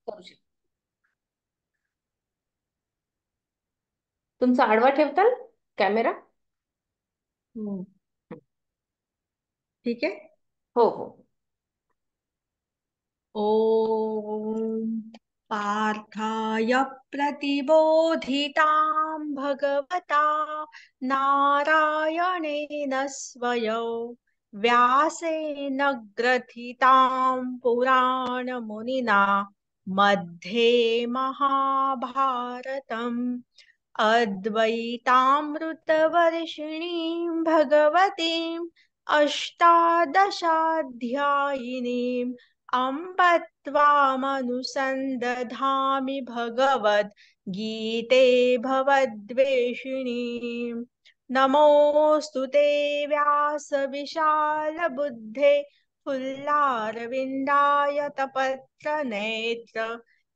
करू शकता. तुमचा आडवा ठेवताल कॅमेरा? हो. ठीक आहे. हो हो. ओम पार्थाय प्रतिबोधितां भगवता नारायणेन स्वयं व्यासेन ग्रथितां पुराणमुनिना मध्ये महाभारतम् अद्वैतामृतवर्षिणीं भगवतीम् अष्टादशाध्यायिनीम् अम्ब त्वामनुसन्दधामि भगवद्गीते भवद्वेषिणीम् नमोऽस्तु ते व्यासविशालबुद्धे फुल्लारविन्दायतपत्रनेत्र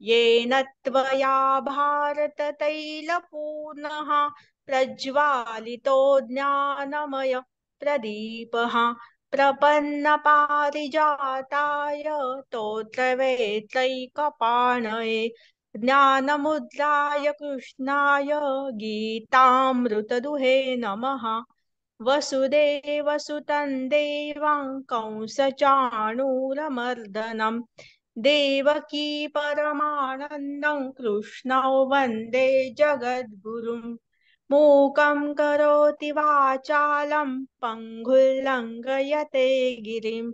येन त्वया भारततैलपूर्णः प्रज्वालितो ज्ञानमय प्रदीपः प्रपन्नपारिजाताय तोत्रवेत्रैकपाणये ज्ञानमुद्राय कृष्णाय गीतामृतदुहे नमः। वसुदेवसुतं देवां कंसचाणूरमर्दनं देवकी परमानन्दं कृष्णौ वन्दे जगद्गुरुम् मूकं करोति वाचालं पङ्गुल्लङ्घयते गिरिं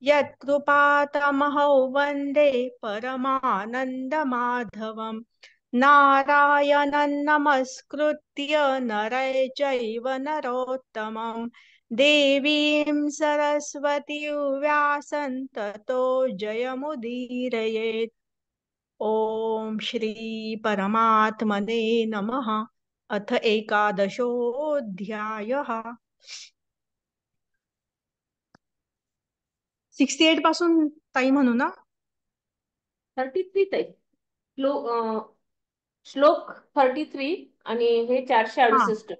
यत्कृपातमहौ वन्दे परमानन्दमाधवम् नारायणं नमस्कृत्य नरै चैव नरोत्तमं देवीं सरस्वतीं व्यासं ततो जयमुदीरयेत्। ओम श्री परमात्मने नमः। अथ एकादशोऽध्यायः। 68 पासून ताई म्हणू ना? 33 ते श्लोक 33 आणि हे 468.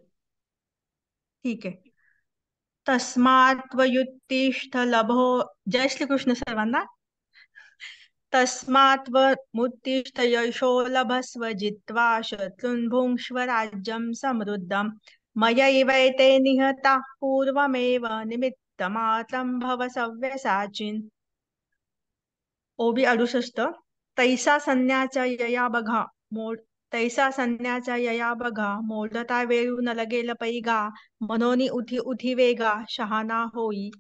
ठीक आहे. तस्मात् त्वयुत्तिष्ठ लभो. जय श्रीकृष्ण सर्वांना. तस्मात् त्वमुत्तिष्ठ यशो लभस्व जित्वा शत्रून् भुङ्क्ष्व राज्यं समृद्धम् मयैवैते निहताः पूर्वमेव निमित्तमात्रं भव सव्यसाचिन्. ओबी 68. तैसा संन्याचा यया बघा मोड तैसा संन्याचा यया बघा मोडता वेळू न लगेल पैगा मनोनी उठी उठी वेगा शहाणा होई.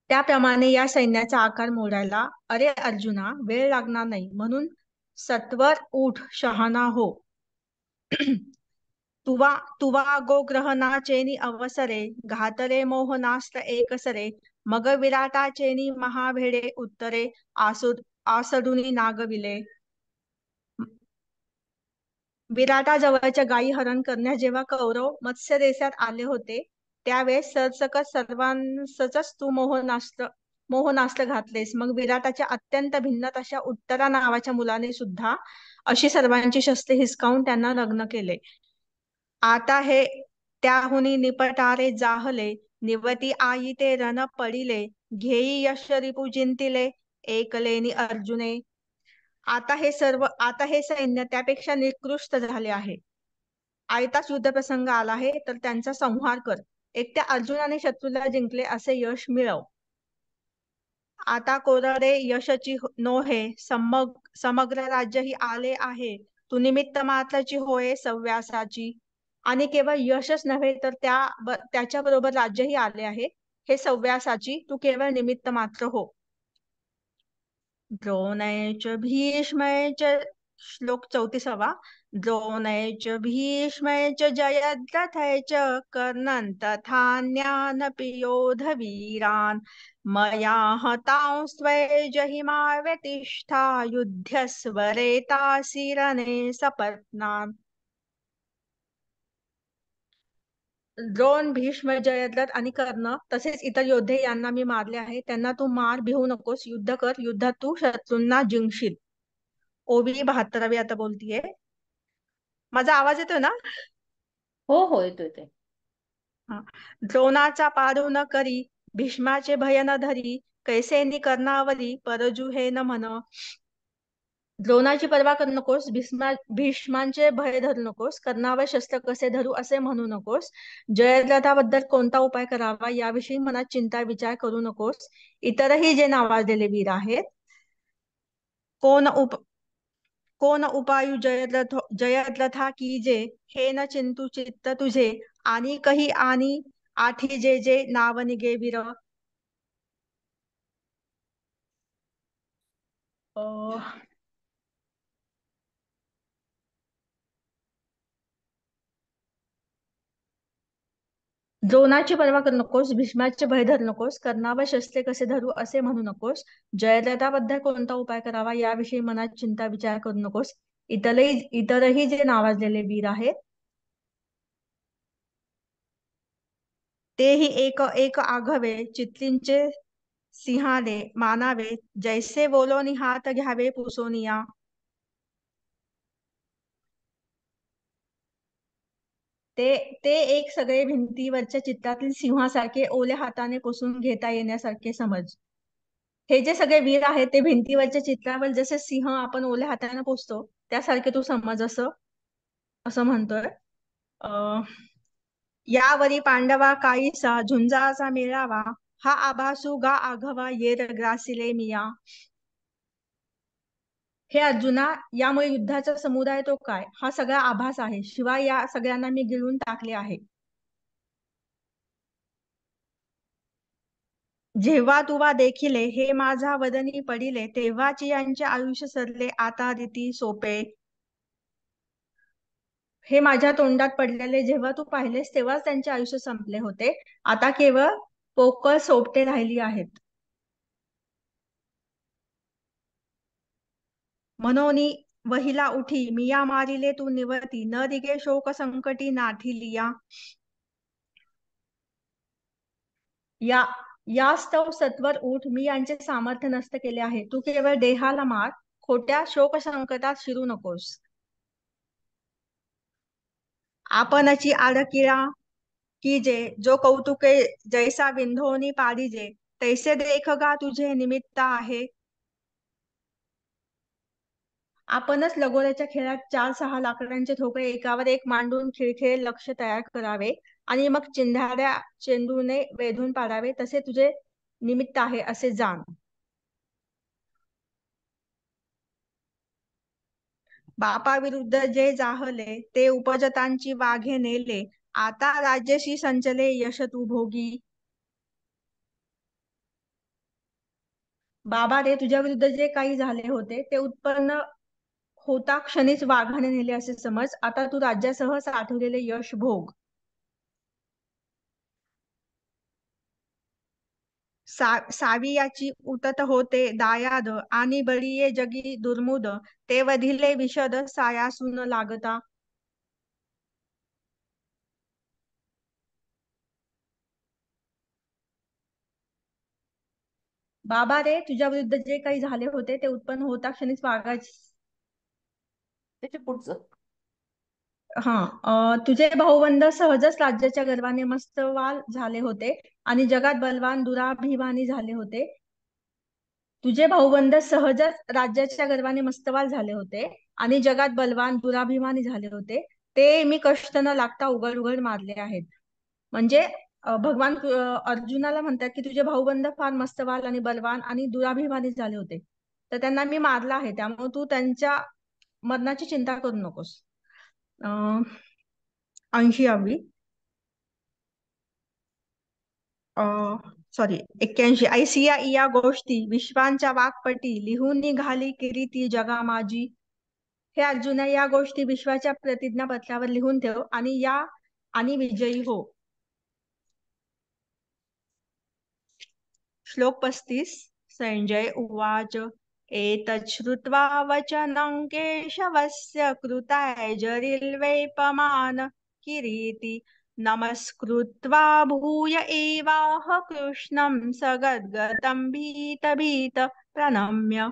त्याप्रमाणे या सैन्याचा आकार मोडायला अरे अर्जुना वेळ लागणार नाही, म्हणून सत्वर उठ शहाणा हो. तुवा तुवा गो ग्रहणाचेनी अवसरे घातरे मोहनास्त्र एकसरे मग विराटाचेनी महाभेडे उत्तरे आसडुनी नागविले. विराटाजवळच्या गायी हरण करण्यास जेव्हा कौरव मत्स्य देशात आले होते त्यावेळेस सरसकट सर्वांसच तू मोहनास्त्र घातलेस. मग विराटाच्या अत्यंत भिन्न अशा उत्तरा नावाच्या मुलाने सुद्धा अशी सर्वांची शस्त्रे हिसकावून त्यांना लग्न केले. आता हे त्याहुनी निपटारे जाहले निवती आई ते रण पडिले घेई यश रिपू जिंतिले एकलेनी अर्जुने. आता हे सैन्य त्यापेक्षा निकृष्ट झाले आहे. आयताच युद्ध प्रसंग आला आहे तर त्यांचा संहार कर. एकट्या अर्जुनाने शत्रूला जिंकले असे यश मिळव. आता कोरडे यशची नोहे समग्र राज्य ही आले आहे. तू निमित्त मात्राची होय सव्यासाची. आणि केवळ यशच नव्हे तर त्याच्या बरोबर राज्यही आले आहे. हे सव्यासाची तू केवळ निमित्त मात्र हो. द्रोणय च भीष्मय च. श्लोक 34. द्रोणय च भीष्मय च जयद्रथय च कर्णन् तथान्यानपि योधवीरान् मया हतांस्त्वैजहिमा व्यतिष्ठा युध्यस्वरेतासि रणे सपत्नान्. द्रोण भीष्म जयद्रथ आणि कर्ण तसेच इतर योद्धे यांना मी मारले आहे. त्यांना तू मार भिवू नकोस, युद्ध कर. युद्धात तू शत्रूंना जिंकशील. ओबी 72 आता बोलतीये. माझा आवाज येतोय ना? हो हो, येतोय ते. हा. द्रोणाचा पाडू न करी भीष्माचे भय न धरी कैसेनी कर्णावरी परजू हे न म्हण. द्रोणाची पर्वा करू नकोस, भीष्मांचे भय धरू नकोस, कर्णावर शस्त्र कसे धरू असे म्हणू नकोस, जयद्रथाबद्दल कोणता उपाय करावा याविषयी मनात चिंता विचार करू नकोस. इतरही जे नावाजलेले वीर आहेत, कोण उप कोण उपायू जयद्रथा की जे, हे न चिंतू चित्त तुझे, आणि कही आणि आठी जे जे नाव निगे वीर. अं, द्रोणाची पर्वा करू नकोस, भीष्माचे भय धरू नकोस, कर्णावर शस्त्रे कसे धरू असे म्हणू नकोस, जयद्रथाबद्दल कोणता उपाय करावा याविषयी मनात चिंता विचार करू नकोस. इतरही जे नावाजलेले वीर आहेत, तेही एक एक आघवे चित्रींचे सिंहाले मानावे, जैसे बोलोनी हात घ्यावे पुसोनिया. ते ते एक सगळे भिंतीवरच्या चित्रातील सिंहासारखे ओल्या हाताने पुसून घेता येण्यासारखे समज. हे जे सगळे वीर आहेत ते भिंतीवरच्या चित्रावर जसे सिंह आपण ओल्या हाताने पुसतो त्यासारखे तू समज, असं असं म्हणतोय. अं यावरी पांडवा काईसा झुंजाचा मेळावा, हा आभासू गा आघवा येर ग्रासिले मिया. हे अर्जुना, यामुळे युद्धाचा समुदाय तो काय, हा सगळा आभास आहे, शिवाय या सगळ्यांना मी गिळून टाकले आहे. जेव्हा तुवा देखिले हे माझा वदनी पडिले, तेव्हाची यांचे आयुष्य सरले आता रीती सोपे. हे माझ्या तोंडात पडलेले जेव्हा तू पाहिलेस तेव्हाच त्यांचे आयुष्य संपले होते, आता केवळ पोकळ सोबते राहिली आहेत. मनोनी वहिला उठी मिया मारिले तू निवर्ती, न दिगे शोक संकटी नाठी लिया. या यास्तव सत्वर उठ, मी यांचे सामर्थ्य नष्ट केले आहे, तू केवळ देहाला मार, खोट्या शोक संकटात शिरू नकोस. आपणची आडकिळा की जे, जो कौतुके जैसा विंधोनी पाडिजे, तैसे देख गा तुझे निमित्त आहे. आपणच लगोऱ्याच्या खेळात 4-6 लाकडांचे ठोकळे एकावर एक मांडून खिळखिळे लक्ष तयार करावे आणि मग चिंध्याड्या चेंडूने वेधून पाडावे, तसे तुझे निमित्त आहे असे जाण. बापाविरुद्ध जे जाहले, ते उपजतांची वाघे नेले, आता राज्यशी संचले यश तू भोगी. बाबा रे, तुझ्या विरुद्ध जे काही झाले होते ते उत्पन्न होता क्षणीच वाघाने नेले असे समज, आता तू राज्यासह साठवलेले यश भोग. सावियाची उतत होते दायाद, आणि बळीये जगी दुर्मुद, ते वधिले विशद सायासून लागता. बाबा रे, तुझ्या विरुद्ध जे काही झाले होते ते उत्पन्न होता क्षणीच वाघाची. त्याच्या पुढचं. तुझे भाऊबंद सहजच राज्याच्या गर्वाने मस्तवाल झाले होते आणि जगात बलवान दुराभिमानी झाले होते. तुझे भाऊबंद सहजच राज्याच्या गर्वाने मस्तवाल झाले होते आणि जगात बलवान दुराभिमानी झाले होते, ते मी कष्ट न लागता उघड उघड मारले आहेत. म्हणजे भगवान अर्जुनाला म्हणतात की तुझे भाऊबंद फार मस्तवाल आणि बलवान आणि दुराभिमानी झाले होते, तर त्यांना मी मारलं आहे, त्यामुळे तू त्यांच्या मरणाची चिंता करू नकोस. 80वी सॉरी 81. ऐसिया या गोष्टी विश्वांच्या वाकपटी, लिहून निघाली किरीती जगा माझी. हे अर्जुना, या गोष्टी विश्वाच्या प्रतिज्ञापत्रावर लिहून ठेव आणि विजयी हो. श्लोक 35. संजय उवाच एतच्छ्रुत्वा वचनं केशवस्य कृतायजरिल्वैपमान किरीति, नमस्कृत्वा भूय एवाह कृष्णं सगद्गतं भीत प्रणम्य.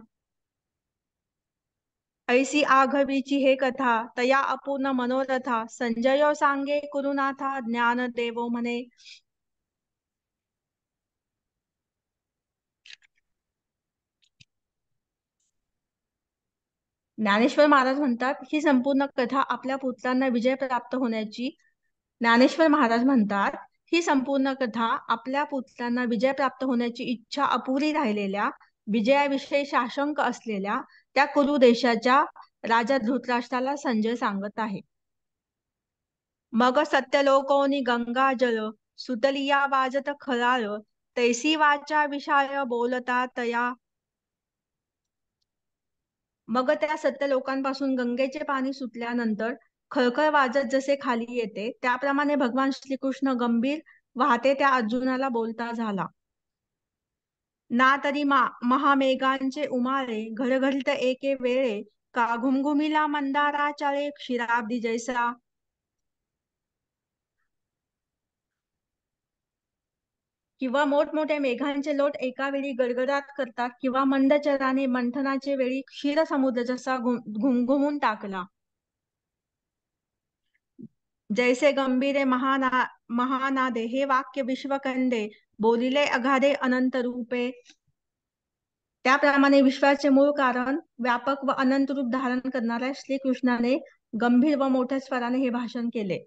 ऐसी आघवीची हे कथा, तया अपूर्ण मनोरथा, संजयो सांगे कुरुनाथा, ज्ञान देवो म्हणे. ज्ञानेश्वर महाराज म्हणतात ही संपूर्ण कथा आपल्या पुत्रांना विजय प्राप्त होण्याची ज्ञानेश्वर महाराज म्हणतात ही संपूर्ण कथा आपल्या पुत्रांना विजय प्राप्त होण्याची इच्छा अपुरी राहिलेल्या, विजयाविषयी साशंक असलेल्या त्या कुरु देशाच्या राजा धृतराष्ट्राला संजय सांगत आहे. मग सत्यलोकोनी गंगाजल सुतलिया वाजत खराळ, तैसी वाचा विषाय बोलता तया. मग त्या सत्य लोकांपासून गंगेचे पाणी सुटल्यानंतर खळखळ वाजत जसे खाली येते, त्याप्रमाणे भगवान श्रीकृष्ण गंभीर वाहते त्या अर्जुनाला बोलता झाला. ना तरी महामेघांचे उमाळे घरघरीत एके वेळे, का घुमघुमिला मंदाराचाळे क्षीराब्दी जैसा. किंवा मोठमोठ्या मेघांचे लोट एका वेळी गडगडाट करतात, किंवा मंदचराने मंथनाचे वेळी क्षीर समुद्र जसा घुमघुमून टाकला. जैसे गंभीरे महानादे हे वाक्य विश्वकंदे बोलिले अगाधे अनंत रूपे. त्याप्रमाणे विश्वाचे मूळ कारण, व्यापक व अनंत रूप धारण करणाऱ्या श्रीकृष्णाने गंभीर व मोठ्या स्वराने हे भाषण केले.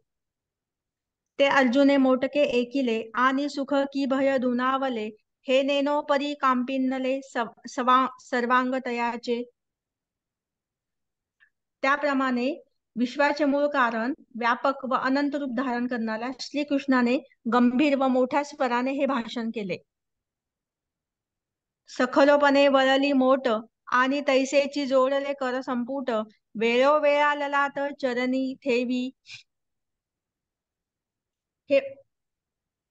ते अर्जुने मोटके ऐकिले आणि सुख की भय दुनावले, हे नेनो परी कांपिनले सर्वांग तयाचे. त्याप्रमाणे विश्वाचे मूळ कारण, व्यापक व अनंत रूप धारण करणाऱ्या श्रीकृष्णाने गंभीर व मोठ्या स्वराने हे भाषण केले. सखलोपणे वळली मोठ आणि तैसेची जोडले कर संपुट, वेळोवेळा ललाट चरणी ठेवी. हे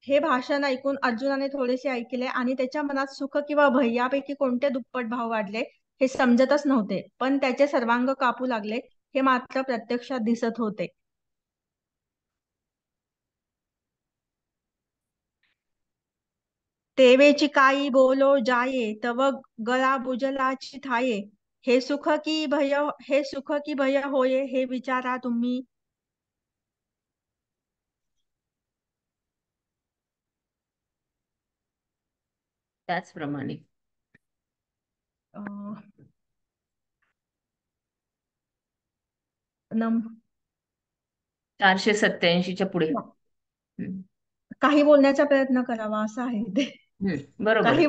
हे भाषण ऐकून अर्जुनाने थोडेसे ऐकले आणि त्याच्या मनात सुख किंवा भय यापैकी कोणते दुप्पट भाव वाढले हे समजतच नव्हते, पण त्याचे सर्वांग कापू लागले हे मात्र प्रत्यक्षात दिसत होते. तेवेची काही बोलो जाये, तव गळा बुजलाची थाये, हे सुख की भय होये हे विचारा तुम्ही. त्याचप्रमाणे अं, नम 487च्या पुढे. काही बोलण्याचा प्रयत्न करावा असं आहे ते. बरोबर आहे,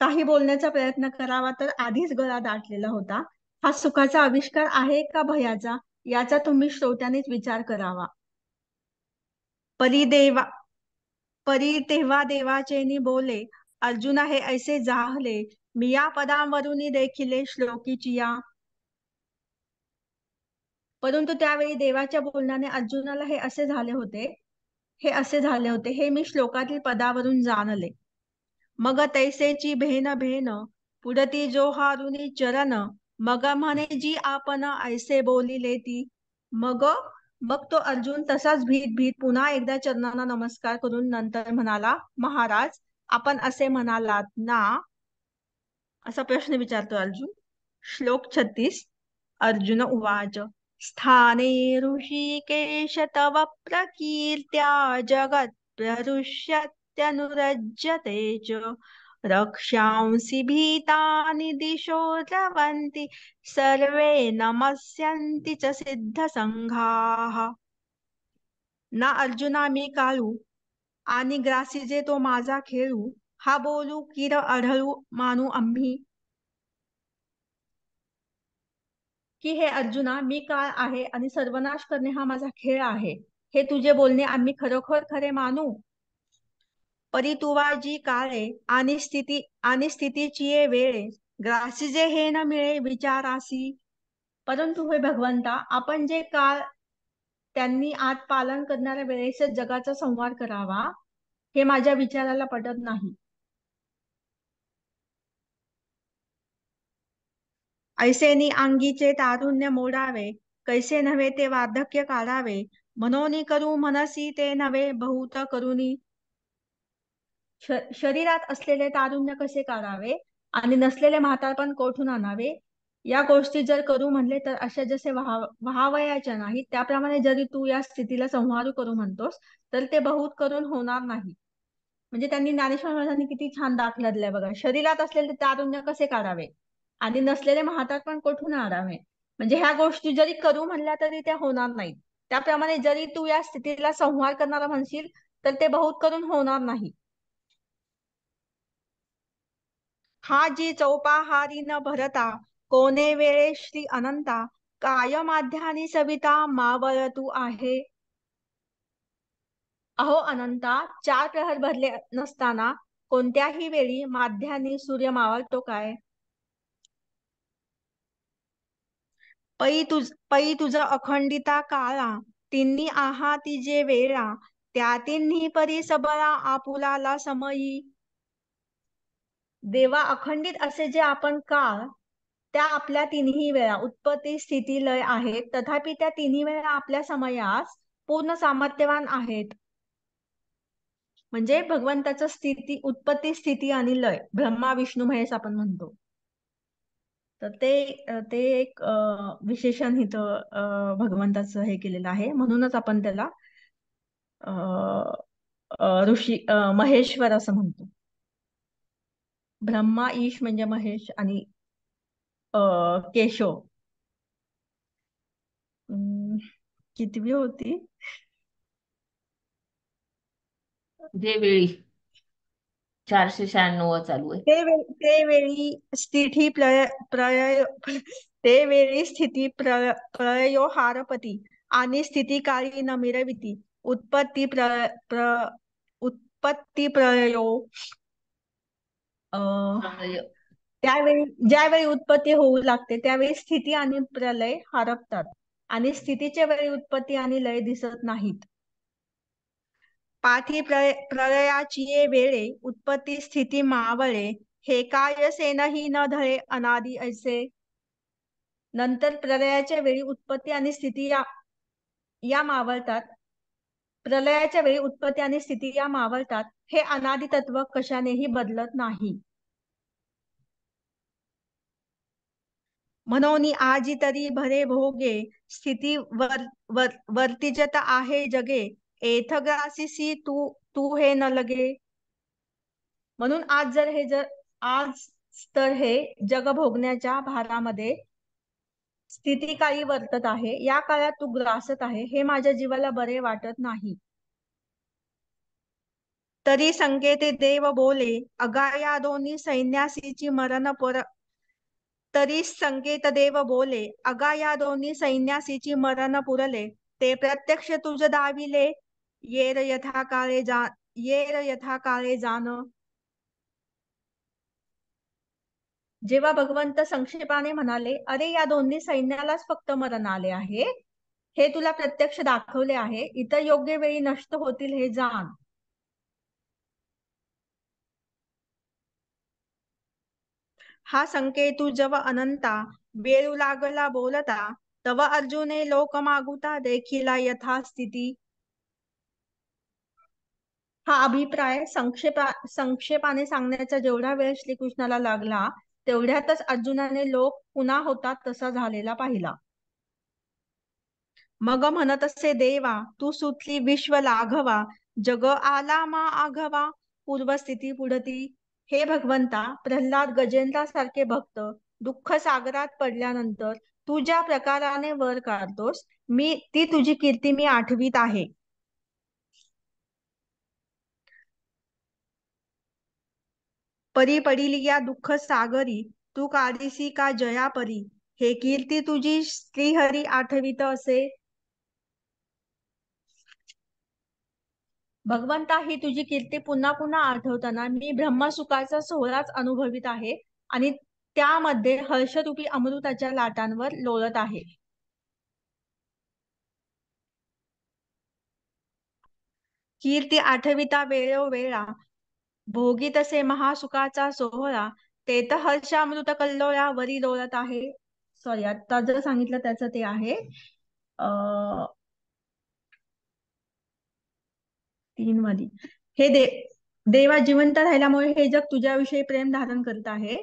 काही बोलण्याचा प्रयत्न करावा तर आधीच गळा दाटलेला होता. हा सुखाचा आविष्कार आहे का भयाचा, याचा तुम्ही श्रोत्यानेच विचार करावा. परी तेव्हा देवाचेनी बोले, अर्जुना हे ऐसे जाहले, मी या पदांवरून देखिले श्लोकीची या. परंतु त्यावेळी देवाच्या बोलण्याने अर्जुनाला हे असे झाले होते हे मी श्लोकातील पदावरून जाणले. मग तैसेची भेन भेन पुढती जो हारुनी चरण, मग म्हणे जी आपण ऐसे बोलिले ती. मग तो अर्जुन तसाच भीत भीत पुन्हा एकदा चरणांना नमस्कार करून नंतर म्हणाला, महाराज आपण असे म्हणालात ना, असा प्रश्न विचारतो अर्जुन. श्लोक 36. अर्जुन उवाच, स्थाने ऋषिकेश तव प्रकीर्त्या जगत् प्रहृष्यत्यनुरज्यते च, रक्षांसि भीतानि दिशो द्रवन्ति सर्वे नमस्यन्ति च सिद्धसंघाः. ना अर्जुना मी काळू आणि ग्रासीजे तो माझा खेळू, हा बोलू किर आढळू मानू आम्ही. की हे अर्जुना मी काळ आहे आणि सर्वनाश करणे हा माझा खेळ आहे, हे तुझे बोलणे आम्ही खरोखर खरे मानू. परी तुवा जी काळे आणि स्थितीची ये वेळे, ग्रासीजे हे न मिळे विचारासी. परंतु हे भगवंता आपण जे काळ त्यांनी आत पालन करणाऱ्या वेळेस जगाचा संहार करावा, हे माझ्या विचाराला पटत नाही. ऐसेनी अंगीचे तारुण्य मोडावे, कैसे नव्हे ते वार्धक्य काढावे, मनोनी करू मनसी ते नव्हे बहुत करुनी. शरीरात असलेले तारुण्य कसे काढावे आणि नसलेले म्हातारपण कोठून आणावे, या गोष्टी जर करू म्हणले तर अशा जसे व्हावयाच्या नाही, त्याप्रमाणे जरी तू या स्थितीला संहारू करू म्हणतोस तर ते बहुत करून होणार नाही. म्हणजे त्यांनी ज्ञानेश्वर महाराजांनी किती छान दाखला दिलाय बघा. शरीरात असलेले तारुण्य कसे काढावे, आणि नसलेले महातात पण कुठून आराम आहे. म्हणजे ह्या गोष्टी जरी करू म्हणल्या तरी त्या होणार नाहीत. त्याप्रमाणे जरी तू या स्थितीला संहार करणारा म्हणशील तर ते बहुत करून होणार नाही. हा जी चौपाहारी न भरता कोणे वेळे श्री अनंता काय माध्यानी सविता मावळ तू आहे. अहो अनंता, 4 प्रहर भरले नसताना कोणत्याही वेळी माध्यानी सूर्य मावळतो काय. पै तुझ अखंडिता काळा तिन्ही आहा तिजे वेळा त्या तिन्ही परी सबळा आपुलाला समयी. देवा, अखंडित असे जे आपण काळ त्या आपल्या तिन्ही वेळा उत्पत्ती स्थिती लय आहेत, तथापि त्या तिन्ही वेळा आपल्या समयास पूर्ण सामर्थ्यवान आहेत. म्हणजे भगवंताचं स्थिती, उत्पत्ती स्थिती आणि लय, ब्रह्मा विष्णू महेश आपण म्हणतो. तर ते एक विशेषण इथं भगवंताचं हे केलेलं आहे. म्हणूनच आपण त्याला ऋषी महेश्वर असं म्हणतो. ब्रह्मा ईश म्हणजे महेश आणि केशव. कितवी होती? जे वेळी 496 चालू आहे. ते वेळी स्थिती प्रय ते वेळी स्थिती प्रयो हारपती आणि स्थिती काळी न मिरविती उत्पत्ती उत्पत्ती प्रयो प्रलय. त्यावेळी ज्यावेळी उत्पत्ती होऊ लागते त्यावेळी स्थिती आणि प्रलय हरपतात आणि स्थितीच्या वेळी उत्पत्ती आणि लय दिसत नाहीत. पाठी प्रलयाची ये वेळे उत्पत्ती स्थिती मावळे हे काय सेनही न धळे अनादी ऐसे. नंतर प्रलयाच्या वेळी उत्पत्ती आणि स्थिती या मावळतात. प्रलयाच्या वेळी उत्पत्ती आणि स्थिती या मावळतात. हे अनादी तत्व कशानेही बदलत नाही. म्हणून आजी तरी भरे भोगे स्थिती वर्तिजत आहे जगे एथग्रासीसी तू तू हे न लगे. म्हणून आज तर हे जग भोगण्याच्या भारामध्ये स्थिती काळी वर्तत आहे. या काळात तू ग्रासत आहे हे माझ्या जीवाला बरे वाटत नाही. तरी संकेते देव बोले अगा या दोन्ही सैन्यासीची मरण तरी संकेत देव बोले अगा या दोन्ही सैन्यासीची मरण पुरले ते प्रत्यक्ष तुझ दाविले येर यथा काळे जाण. जेव्हा भगवंत संक्षेपाने म्हणाले अरे या दोन्ही सैन्यालाच फक्त मरण आले आहे, हे तुला प्रत्यक्ष दाखवले आहे, इतर योग्य वेळी नष्ट होतील हे जाण. हा संकेतू जव अनंता वेळू लागला बोलता तव अर्जुने लोक मागुता देखीला यथास्थिती. हा अभिप्राय संक्षेपाने सांगण्याचा जेवढा वेळ श्रीकृष्णाला लागला तेवढ्यातच अर्जुनाने लोक पुन्हा होतात तसा झालेला पाहिला. मग म्हणत असे देवा तू सुटली विश्व लाघवा जग आला मा आघवा पूर्वस्थिती पुढती. हे भगवंता, प्रल्हाद गजेंद्रासारखे भक्त दुःख सागरात पडल्यानंतर तू ज्या प्रकाराने वर काढतोस ती तुझी कीर्ती मी आठवीत आहे. परी पडिली या दुःख सागरी तू काढीसी का जया परी हे कीर्ती तुझी श्रीहरी आठवीत असे. भगवंता, ही तुझी कीर्ती पुन्हा पुन्हा आठवताना मी ब्रह्मसुखाचा सोहळाच अनुभवित आहे आणि त्यामध्ये हर्षरूपी अमृताच्या लाटांवर लोळत आहे. कीर्ती आठविता वेळोवेळा भोगी तसे महासुखाचा सोहळा तेथ हर्षामृत कल्लोळा वरी लोळत आहे. सॉरी, आता जर सांगितलं त्याचं ते आहे 3 मध्ये. हे देवा, जिवंत राहिल्यामुळे हे जग तुझ्याविषयी प्रेम धारण करत आहे.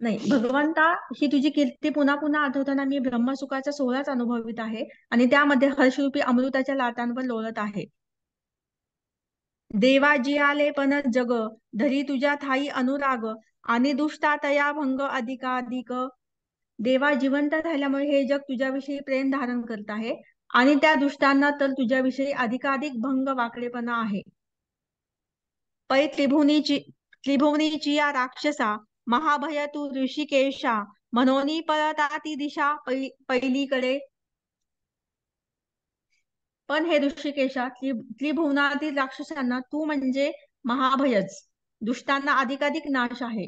नाही, भगवंता, ही तुझी कीर्ती पुन्हा पुन्हा आठवताना मी ब्रह्मसुखाचा सोहळाच अनुभवित आहे आणि त्यामध्ये हर्षरूपी अमृताच्या लाटांवर लोळत आहे. देवा जी आले पण जग धरी तुझ्या ठाई अनुराग आणि दुष्टातया भंग अधिकाधिक. देवा जिवंत राहिल्यामुळे हे जग तुझ्याविषयी प्रेम धारण करत आहे आणि त्या दुष्टांना तर तुझ्याविषयी अधिकाधिक भंग वाकडेपणा आहे. पै त्रिभुवनीची या राक्षसा महाभय तू ऋषिकेशा म्हणून परता ती दिशा पहिलीकडे. पण हे ऋषिकेशा त्रिभुवनातील राक्षसांना तू म्हणजे महाभयच, दुष्टांना अधिकाधिक नाश आहे.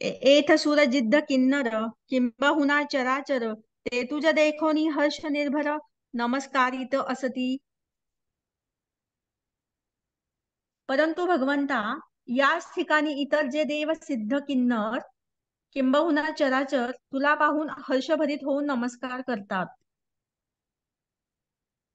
एथ सुर जिद्द किन्नर किंबहुना चराचर ते तुझ देखोनी हर्ष निर्भर नमस्कारित असती. परंतु भगवंता, याच ठिकाणी इतर जे देव सिद्ध किन्नर किंबहुना चराचर तुला पाहून हर्षभरित होऊन नमस्कार करतात.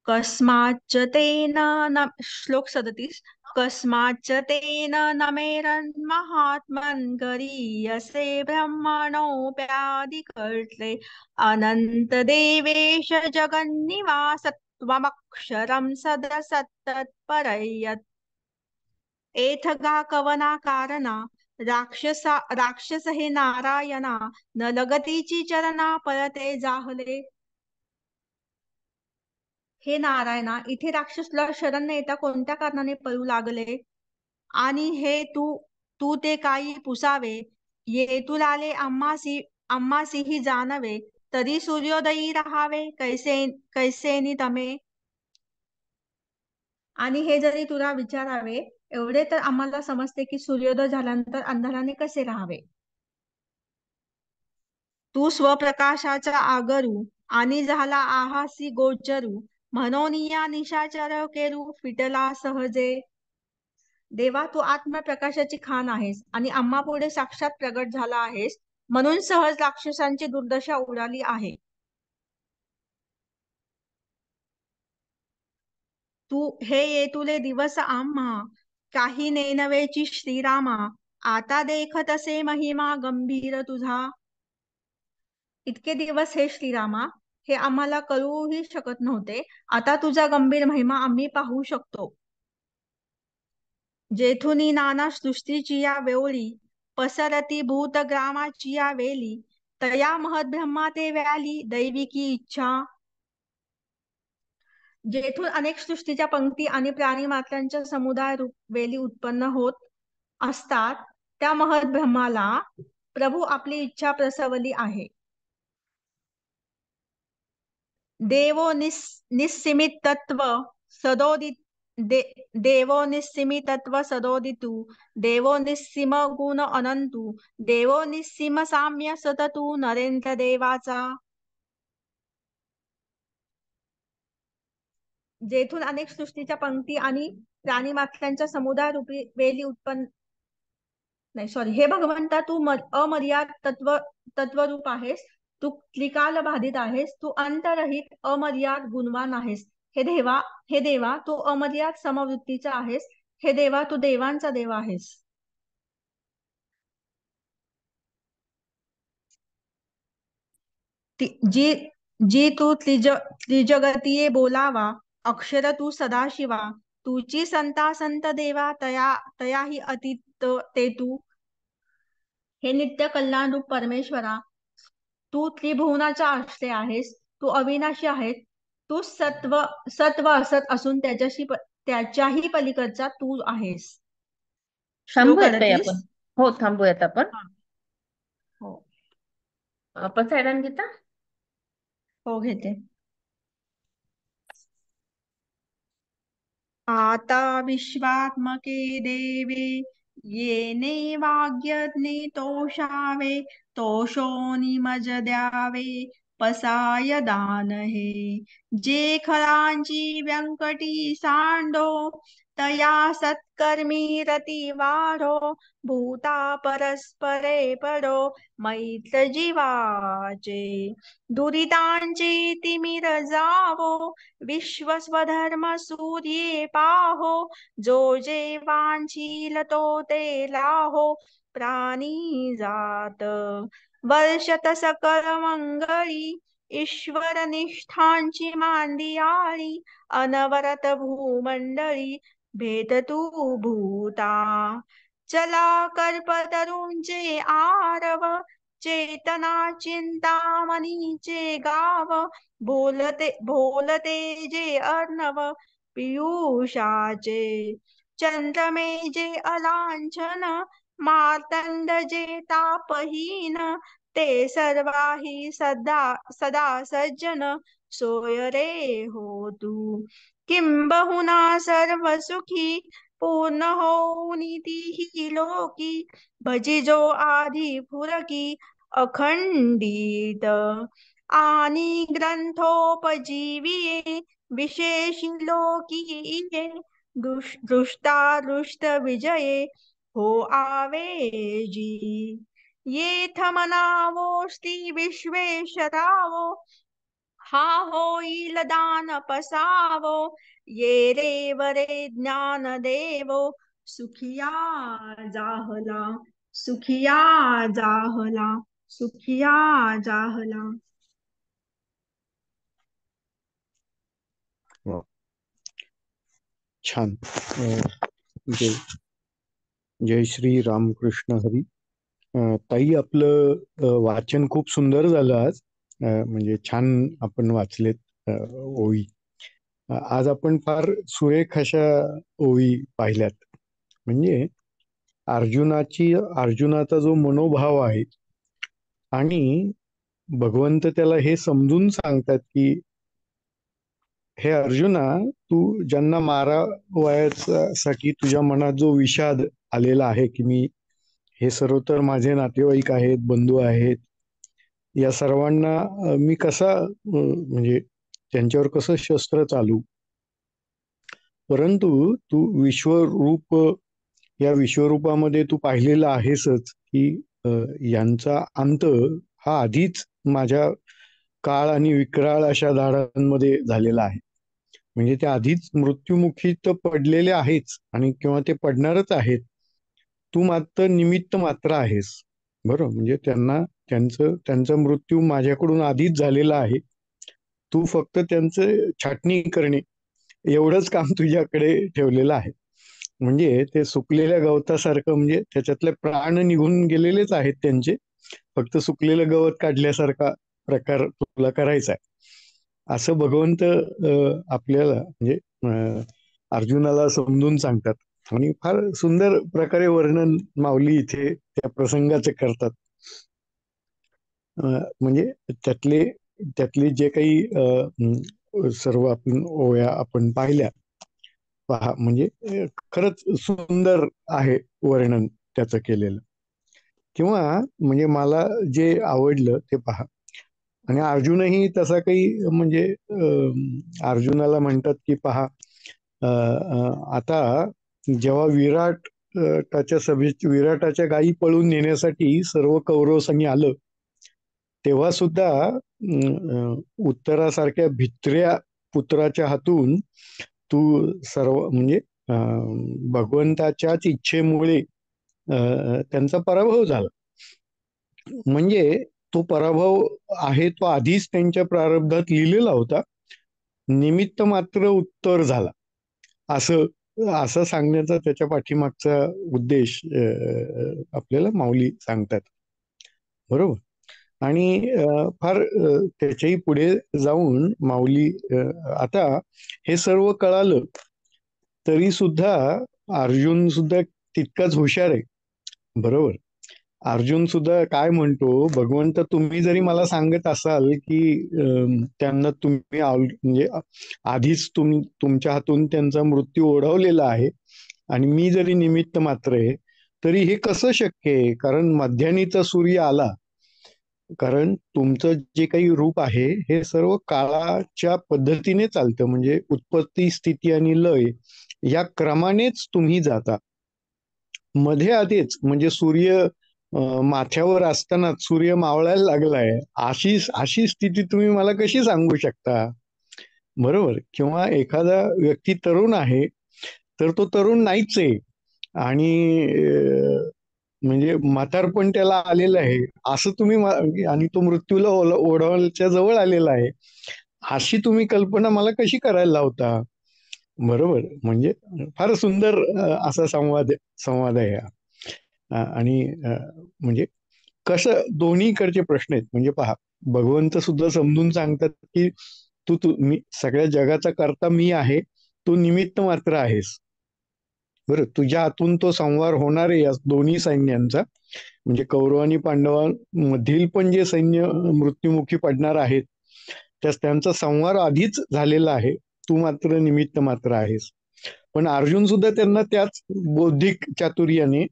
कस्माच्च तेन न श्लोक 37 कस्माच्च तेन नमेरन् महात्मन् गरीयसे ब्रह्मणोऽप्यादिकर्त्रे अनंत देवेश जगन्निवास त्वमक्षरं सदसत्तत्परयत्. एथगा कवना कारणा राक्षस हे नारायणा न लगतीची चरणा परते जाहले. हे नारायणा, इथे राक्षसला शरण न येता कोणत्या कारणाने पळू लागले? आणि हे तू तू ते काही पुसावे, येतुलाले आम्हासीही जाणवे, तरी सूर्योदयी राहावे कैसेनी तमे. आणि हे जरी तुला विचारावे, एवढे तर आम्हाला समजते की सूर्योदय झाल्यानंतर अंधाराने कसे राहावे. तू स्वप्रकाशाचा आगरू आणि झाला आहासी गोचरू म्हणून या निशाचर केरू फिटला सहजे. देवा, तू आत्मप्रकाशाची खान आहेस आणि आम्हा पुढे साक्षात प्रगट झाला आहेस, म्हणून सहज राक्षसांची दुर्दशा उडाली आहे. तू हे येतुले दिवस आम्हा काही नेनवेची श्रीरामा, आता देखत असे महिमा गंभीर तुझा. इतके दिवस हे श्रीरामा, हे आम्हाला कळूही शकत नव्हते, आता तुझा गंभीर महिमा आम्ही पाहू शकतो. जेथुनी नाना सृष्टीची या वेवळी पसरती भूतग्रामाची या वेली, तया महत ब्रह्मा ते व्याली दैविकी इच्छा. जेथून अनेक सृष्टीच्या पंक्ती आणि प्राणी मात्रांच्या समुदाय रूप वेली उत्पन्न होत असतात, त्या महत ब्रह्माला प्रभू आपली इच्छा प्रसवली आहे. देवो निस्सीमित तत्व सदोदित देवो निस्सीमित तत्व सदोदितु देवो निस्सीम गुण अनंतु देवो निस्सीम साम्य सततु नरेंद्र देवाचा. जेथून अनेक सृष्टीच्या पंक्ती आणि प्राणी मात्रांच्या समुदाय रूपी वेली उत्पन्न नाही सॉरी हे भगवंता, तू अमर्याद तत्वरूप आहेस, तू त्रिकाल बाधित आहेस, तू अंतरहित अमर्याद गुणवान आहेस. हे देवा तू अमर्याद समवृत्तीचा आहेस. हे देवा, तू देवांचा देव आहेस. जी जी तू त्रिजगतीये बोलावा, अक्षर तू सदाशिवा, तुची संता संत देवा तयाही अतीत ते तू. हे नित्य कल्याण रूप परमेश्वरा, तू त्रिभुवनाचा आश्रय आहेस, तू अविनाशी आहेस, तू सत्व असत असून त्याच्याही पलीकडचा तू आहेस. श्लोक थांबूयात काही 38. आपण? हो, थांबूयात आपण. हो आपण सायडन घेता. हो घेते. आता विश्वात्मके देवे येने वाग्यज्ञे तोषावे तोषोनिमज द्यावे पसाय दान हे जे खरांची व्यंकटी सांडो तया सत्कर्मी रती वाढो भूता परस्परे पडो मैत्र जीवाचे दुरितांचे तिमिर जावो विश्वस्वधर्म सूर्ये पाहो जो जे वांछील तो ते लाहो प्राणी जात वर्षत सकल मंगळी ईश्वर निष्ठांची मांदियाळी अनवरत भूमंडळी भेद तू भूता चला कल्पतरूंचे आरव, चेतना चिंतामणीचे गाव, बोलते बोलते जे अर्णव पियुषाचे, चंद्रमे जे अलांछन, मार्तंड जे तापहीन, ते सर्वाही सदा सदा सज्जन, सोय रे हो तू. किंबहुना सर्व सुखी पूर्ण होऊनी तीही लोकी, भजिजो आधी फुरकी अखंडित, आणि ग्रंथोपजीविये विशेषी लोकी ये, दृष्टादृष्ट विजये हो आवेजी. येथ मनावोस्ती विश्वेश्वरावो, हा होईल दान पसावो, ये रे वरे ज्ञान देवो, सुखिया जाहला, सुखिया जाहला, सुखिया जाहला. वा, छान. जय जय श्री रामकृष्ण हरी. ताई, आपलं वाचन खूप सुंदर झालं आज. म्हणजे छान आपण वाचलेत ओळी. आज आपण फार सुरेख अशा ओळी पाहिल्यात. म्हणजे अर्जुनाचा जो मनोभाव आहे, आणि भगवंत त्याला हे समजून सांगतात की हे अर्जुना, तू ज्यांना मारावयासाठी तुझ्या मनात जो विषाद आलेला आहे की हे सर्व तर माझे नातेवाईक आहेत, बंधू आहेत, या सर्वांना मी कसा म्हणजे त्यांच्यावर कसं शस्त्र चालू. परंतु तू या विश्वरूपामध्ये तू पाहिलेलं आहेसच की यांचा अंत हा आधीच माझ्या काळ आणि विक्राळ अशा दाढांमध्ये झालेला आहे. म्हणजे ते आधीच मृत्युमुखी तर पडलेले आहेच, आणि किंवा ते पडणारच आहेत. तू मात्र निमित्त मात्र आहेस. बरोबर. म्हणजे त्यांचा मृत्यू माझ्याकडून आधीच झालेला आहे. तू फक्त त्यांचं छाटणी करणे एवढंच काम तुझ्याकडे ठेवलेलं आहे. म्हणजे ते सुकलेल्या गवतासारखं, म्हणजे त्याच्यातले प्राण निघून गेलेलेच आहेत त्यांचे, फक्त सुकलेलं गवत काढल्यासारखा प्रकार तुला करायचा आहे, असं भगवंत आपल्याला म्हणजे अर्जुनाला समजून सांगतात. आणि फार सुंदर प्रकारे वर्णन माऊली इथे त्या प्रसंगाचे करतात. म्हणजे त्यातले जे काही सर्व आपण ओव्या आपण पाहिल्या, पहा, म्हणजे खरंच सुंदर आहे वर्णन त्याचं केलेलं. किंवा म्हणजे मला जे आवडलं ते पहा. आणि अर्जुनही तसा काही म्हणजे अर्जुनाला म्हणतात की पहा, आता जेव्हा विराटाच्या गायी पळून नेण्यासाठी सर्व कौरव संघी आलं, तेव्हा सुद्धा उत्तरासारख्या भित्र्या पुत्राच्या हातून तू सर्व म्हणजे भगवंताच्याच इच्छेमुळे त्यांचा पराभव झाला. म्हणजे तो पराभव आहे तो आधीच त्यांच्या प्रारब्धात लिहिलेला होता, निमित्त मात्र उत्तर झाला, असं सांगण्याचा त्याच्या पाठीमागचा उद्देश आपल्याला माऊली सांगतात. बरोबर. आणि फार त्याच्याही पुढे जाऊन माऊली, आता हे सर्व कळालं तरी सुद्धा अर्जुन सुद्धा तितकाच हुशार आहे. बरोबर. अर्जुन सुद्धा काय म्हणतो, भगवंत तुम्ही जरी मला सांगत असाल की त्यांना तुम्ही म्हणजे आधीच तुमच्या हातून त्यांचा मृत्यू ओढवलेला आहे, आणि मी जरी निमित्त मात्र आहे, तरी हे कसं शक्य आहे? कारण मध्यानीचा सूर्य आला, कारण तुमचं जे काही रूप आहे हे सर्व काळाच्या पद्धतीने चालतं. म्हणजे उत्पत्ती, स्थिती आणि लय या क्रमानेच तुम्ही जाता. मध्ये आधीच म्हणजे सूर्य माथ्यावर असताना सूर्य मावळायला लागलाय, अशी स्थिती तुम्ही मला कशी सांगू शकता? बरोबर. किंवा एखादा व्यक्ती तरुण आहे तर तो तरुण नाहीच आहे, आणि म्हणजे म्हातारपण त्याला आलेलं आहे असं तुम्ही, आणि तो मृत्यूला ओढवण्याच्या जवळ आलेला आहे, अशी तुम्ही कल्पना मला कशी करायला लावता? बरोबर. म्हणजे फार सुंदर असा संवाद आहे हा. आणि म्हणजे कसं दोन्हीकडचे प्रश्न आहेत. म्हणजे पहा, भगवंत सुद्धा समजून सांगतात की तू तू मी सगळ्या जगाचा करता मी आहे, तू निमित्त मात्र आहेस. बरं, तुझ्या हातून तो संहार होणार आहे या दोन्ही सैन्यांचा. म्हणजे कौरव आणि पांडवांमधील पण जे सैन्य मृत्युमुखी पडणार आहेत, त्यांचा संहार आधीच झालेला आहे. तू मात्र निमित्त मात्र आहेस. पण अर्जुन सुद्धा त्यांना त्याच बौद्धिक चातुर्याने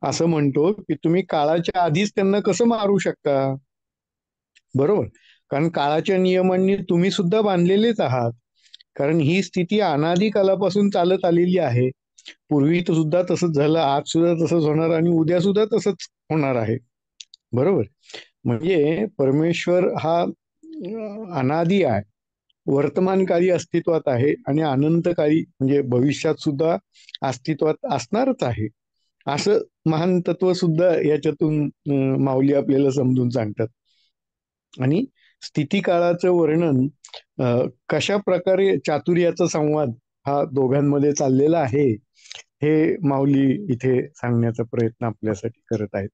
असं म्हणतो की तुम्ही काळाच्या आधीच त्यांना कसं मारू शकता. बरोबर, कारण काळाच्या नियमांनी तुम्ही सुद्धा बांधलेलेच आहात. कारण ही स्थिती अनादी कालापासून चालत आलेली आहे. पूर्वी तर सुद्धा तसंच झालं, आज सुद्धा तसंच होणार आणि उद्या सुद्धा तसंच होणार आहे. बरोबर, म्हणजे परमेश्वर हा अनादी आहे, वर्तमानकाळी अस्तित्वात आहे आणि अनंतकाळी म्हणजे भविष्यात सुद्धा अस्तित्वात असणारच आहे. असं महान तत्व सुद्धा याच्यातून माऊली आपल्याला समजून सांगतात. आणि स्थिती काळाचं वर्णन कशा प्रकारे चातुर्याचा संवाद हा दोघांमध्ये चाललेला आहे हे माऊली इथे सांगण्याचा प्रयत्न आपल्यासाठी करत आहेत.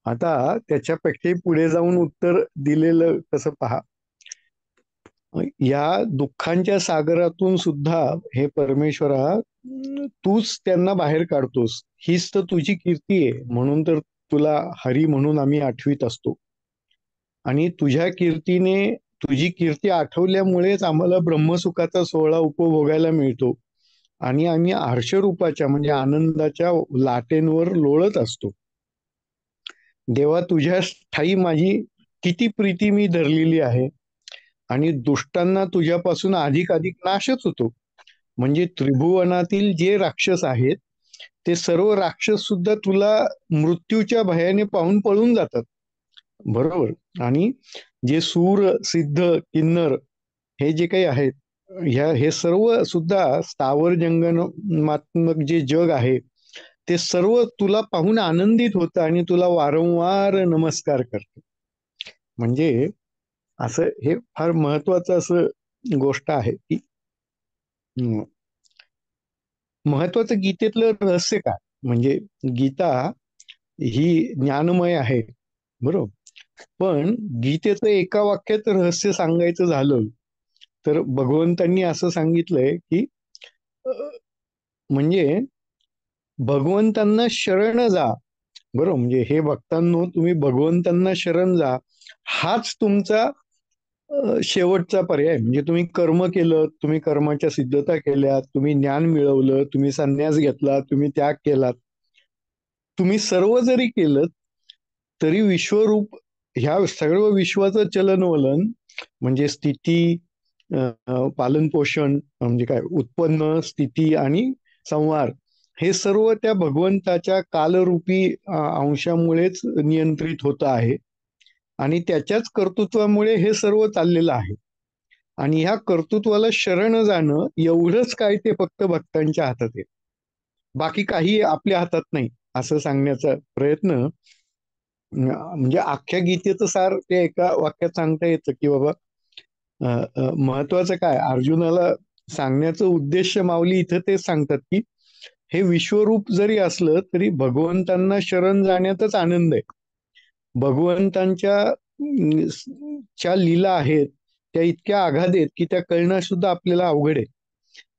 आता त्याच्यापेक्षाही पुढे जाऊन उत्तर दिलेलं कसं पहा. या दुःखांच्या सागरातून सुद्धा हे परमेश्वरा तूच त्यांना बाहेर काढतोस, हीच तर तुझी कीर्ती आहे. म्हणून तर तुला हरी म्हणून आम्ही आठवीत असतो. आणि तुझ्या कीर्तीने तुझी कीर्ती आठवल्यामुळेच आम्हाला ब्रह्मसुखाचा सोहळा उपभोगायला मिळतो आणि आम्ही हर्षरूपाच्या म्हणजे आनंदाच्या लाटेंवर लोळत असतो. देवा, तुझ्या ठाई माझी किती प्रीती मी धरलेली आहे आणि दुष्टांना तुझ्यापासून अधिक अधिक नाशच होतो. म्हणजे त्रिभुवनातील जे राक्षस आहेत ते सर्व राक्षस सुद्धा तुला मृत्यूच्या भयाने पाहून पळून जातात. बरोबर, आणि जे सूर सिद्ध किन्नर हे जे काही आहेत, हे सर्व सुद्धा स्थावर जंगमात्मक जे जग आहे ते सर्व तुला पाहून आनंदित होतं आणि तुला वारंवार नमस्कार करतं. म्हणजे असं हे फार महत्वाचं असं गोष्ट आहे की महत्वाचं गीतेतलं रहस्य काय. म्हणजे गीता ही ज्ञानमय आहे, बरोबर, पण गीतेचं एका वाक्यात रहस्य सांगायचं झालं तर भगवंतांनी असं सांगितलंय की म्हणजे भगवंतांना शरण जा. बरोबर, म्हणजे हे भक्तांनो, तुम्ही भगवंतांना शरण जा. हाच तुमचा शेवटचा पर्याय. म्हणजे तुम्ही कर्म केलं, तुम्ही कर्माच्या सिद्धता केल्या, तुम्ही ज्ञान मिळवलं, तुम्ही संन्यास घेतला, तुम्ही त्याग केलात, तुम्ही सर्व जरी केलं तरी विश्वरूप ह्या सर्व विश्वाचं चलनवलन म्हणजे स्थिती, पालन पोषण म्हणजे काय, उत्पन्न, स्थिती आणि संहार, हे सर्व त्या भगवंताच्या कालरूपी अंशामुळेच नियंत्रित होत आहे आणि त्याच्याच कर्तृत्वामुळे हे सर्व चाललेलं आहे. आणि ह्या कर्तृत्वाला शरण जाणं एवढंच काय ते फक्त भक्तांच्या हातात आहे, बाकी काही आपल्या हातात नाही, असं सांगण्याचा प्रयत्न म्हणजे अख्ख्या गीतेचं सार ते एका वाक्यात सांगता येतं की बाबा महत्वाचं काय अर्जुनाला सांगण्याचं उद्देश माऊली इथं तेच सांगतात की हे विश्वरूप जरी असलं तरी भगवंतांना शरण जाण्यातच आनंद आहे. भगवंतांच्या च्या लीला आहेत त्या इतक्या आघात आहेत की त्या कळणं सुद्धा आपल्याला अवघड आहे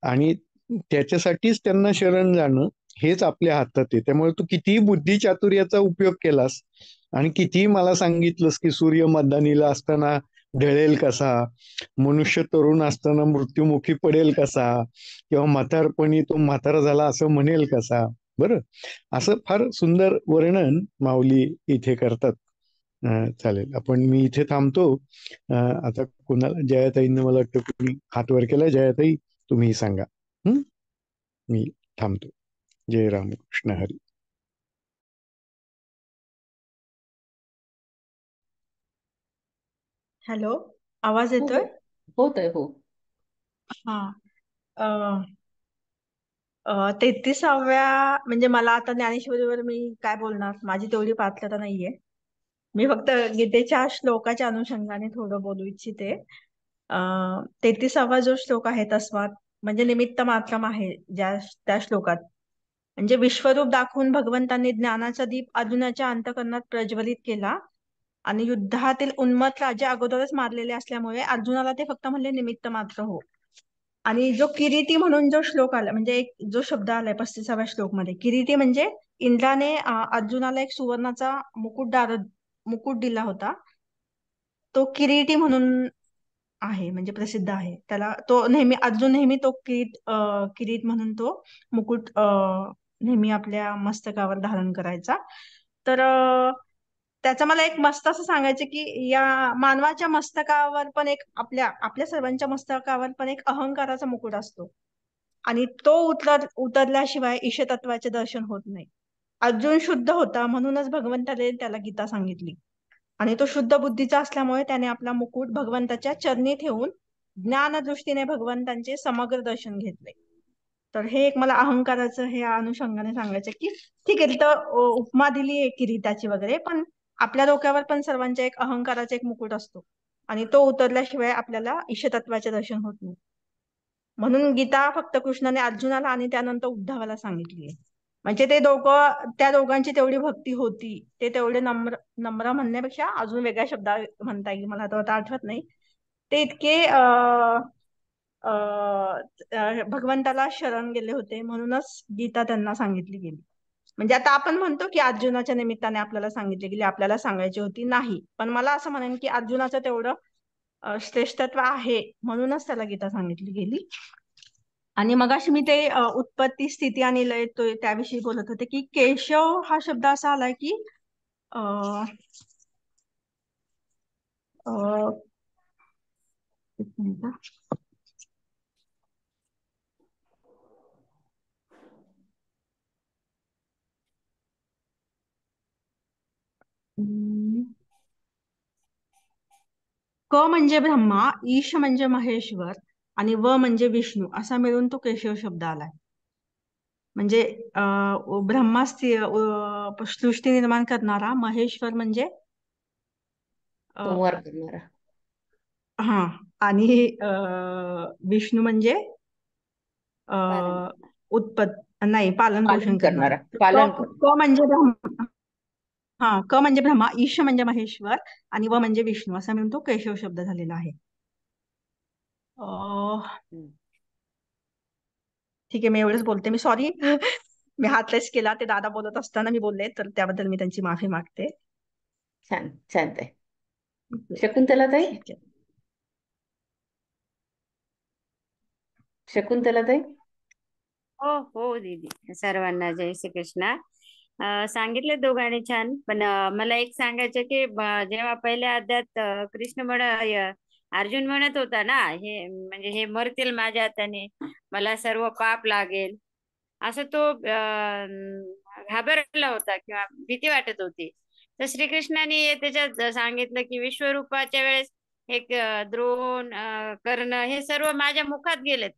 आणि त्याच्यासाठीच त्यांना शरण जाणं हेच आपल्या हातात आहे. त्यामुळे तू कितीही बुद्धी चातुर्याचा उपयोग केलास आणि कितीही मला सांगितलंस की सूर्य मदानीला असताना ढळेल कसा, मनुष्य तरुण असताना मृत्युमुखी पडेल कसा, किंवा म्हातारपणी तो म्हातारा झाला असं म्हणेल कसा. बरं, असं फार सुंदर वर्णन माऊली इथे करतात. चालेल, मी इथे थांबतो. आता कोणाला, जयाताईंना मला वाटतं कोणी हात वर केला. जयाताई, तुम्ही सांगा. मी थांबतो. जय रामकृष्ण हरी. हॅलो, आवाज हो येतोय? होत आहे. हो, हा. अ, 33व्या म्हणजे मला आता ज्ञानेश्वरीवर मी काय बोलणार, माझी तेवढी पात्रता नाहीये. मी फक्त गीतेच्या श्लोकाच्या अनुषंगाने थोडं बोलू इच्छिते. 33वा जो श्लोक आहे तस्मात म्हणजे निमित्त मात्रम आहे ज्या त्या श्लोकात, म्हणजे विश्वरूप दाखवून भगवंतांनी ज्ञानाचा दीप अर्जुनाच्या अंतःकरणात प्रज्वलित केला आणि युद्धातील उन्मत्त राजा अगोदरच मारलेले असल्यामुळे अर्जुनाला ते फक्त म्हणले निमित्त मात्र हो. आणि जो किरीटी म्हणून जो श्लोक आला, म्हणजे एक जो शब्द आलाय 35व्या श्लोक मध्ये, किरीटी म्हणजे इंद्राने अर्जुनाला एक सुवर्णाचा मुकुट दिला होता. तो किरीटी म्हणून आहे, म्हणजे प्रसिद्ध आहे. त्याला तो नेहमी अर्जुन नेहमी तो किरीट म्हणून तो मुकुट नेहमी आपल्या मस्तकावर धारण करायचा. तर त्याचं मला एक मस्त असं सांगायचं की या मानवाच्या मस्तकावर पण एक आपल्या सर्वांच्या मस्तकावर पण एक अहंकाराचा मुकुट असतो आणि तो उतरल्याशिवाय ईशतत्वाचे दर्शन होत नाही. अर्जुन शुद्ध होता म्हणूनच भगवंताने त्याला गीता सांगितली आणि तो शुद्ध बुद्धीचा असल्यामुळे त्याने आपला मुकुट भगवंताच्या चरणी ठेवून ज्ञान दृष्टीने भगवंतांचे समग्र दर्शन घेतले. तर हे एक मला अहंकाराचं हे अनुषंगाने सांगायचं की ठीक आहे, तिथं उपमा दिली आहे किरीटाची वगैरे, पण आपल्या डोक्यावर पण सर्वांच्या एक अहंकाराचा एक मुकुट असतो आणि तो उतरल्याशिवाय आपल्याला ईशतत्वाचे दर्शन होत नाही. म्हणून गीता फक्त कृष्णाने अर्जुनाला आणि त्यानंतर उद्धवाला सांगितली आहे. म्हणजे ते त्या दोघांची तेवढी भक्ती होती, ते तेवढे नम्र म्हणण्यापेक्षा अजून वेगळ्या शब्द म्हणता येईल, मला आता आठवत नाही. ते इतके भगवंताला शरण गेले होते, म्हणूनच गीता त्यांना सांगितली गेली. म्हणजे आता आपण म्हणतो की अर्जुनाच्या निमित्ताने आपल्याला सांगितली गेली, आपल्याला सांगायची होती, नाही. पण मला असं म्हणेन की अर्जुनाचं तेवढं श्रेष्ठत्व आहे म्हणूनच त्याला गीता सांगितली गेली. आणि मगाशी मी ते उत्पत्ती, स्थिती आणि लय त्याविषयी बोलत होते की केशव हा शब्द असा आलाय की एक मिनिट. क म्हणजे ब्रह्मा, ईश म्हणजे महेश्वर आणि व म्हणजे विष्णू, असा मिळून तो केशव शब्द आलाय. म्हणजे ब्रह्मा सृष्टी निर्माण करणारा, महेश्वर म्हणजे संहार करणारा, हा, आणि विष्णू म्हणजे पालन पोषण करणारा. क म्हणजे क म्हणजे ब्रह्मा, ईश म्हणजे महेश्वर आणि व म्हणजे विष्णू, असा मिळून तो केशव शब्द झालेला आहे. ठीक आहे, मी एवढंच बोलते. मी सॉरी मी हात रेस केला, ते दादा बोलत असताना मी बोलले, तर त्याबद्दल मी त्यांची माफी मागते. छान छान ताई. शकुंतला ताई, शकुंतला ताई. हो हो दीदी, सर्वांना जय श्री कृष्ण. सांगितले दोघांनी छान, पण मला एक सांगायचं की जेव्हा पहिल्या अध्यायात कृष्ण अर्जुन म्हणत होता ना, हे म्हणजे हे मरतील माझ्या हाताने, मला सर्व पाप लागेल, असं तो घाबरला होता किंवा भीती वाटत होती. तर श्रीकृष्णाने त्याच्यात सांगितलं की विश्वरूपाच्या वेळेस एक द्रोण कर्ण हे सर्व माझ्या मुखात गेलेत,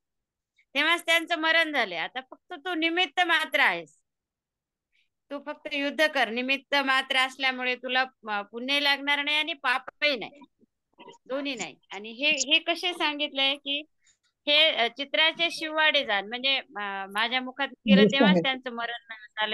तेव्हाच त्यांचं मरण झाले. आता फक्त तू निमित्त मात्र आहेस, तू फक्त युद्ध कर. निमित्त मात्र असल्यामुळे तुला पुण्य लागणार नाही आणि पापही नाही, दोन्ही नाही. आणि हे कसे सांगितलंय की हे चित्राचे शिवाडे जाण, म्हणजे माझ्या मुखात गेलं तेव्हाच त्यांचं मरण झालं.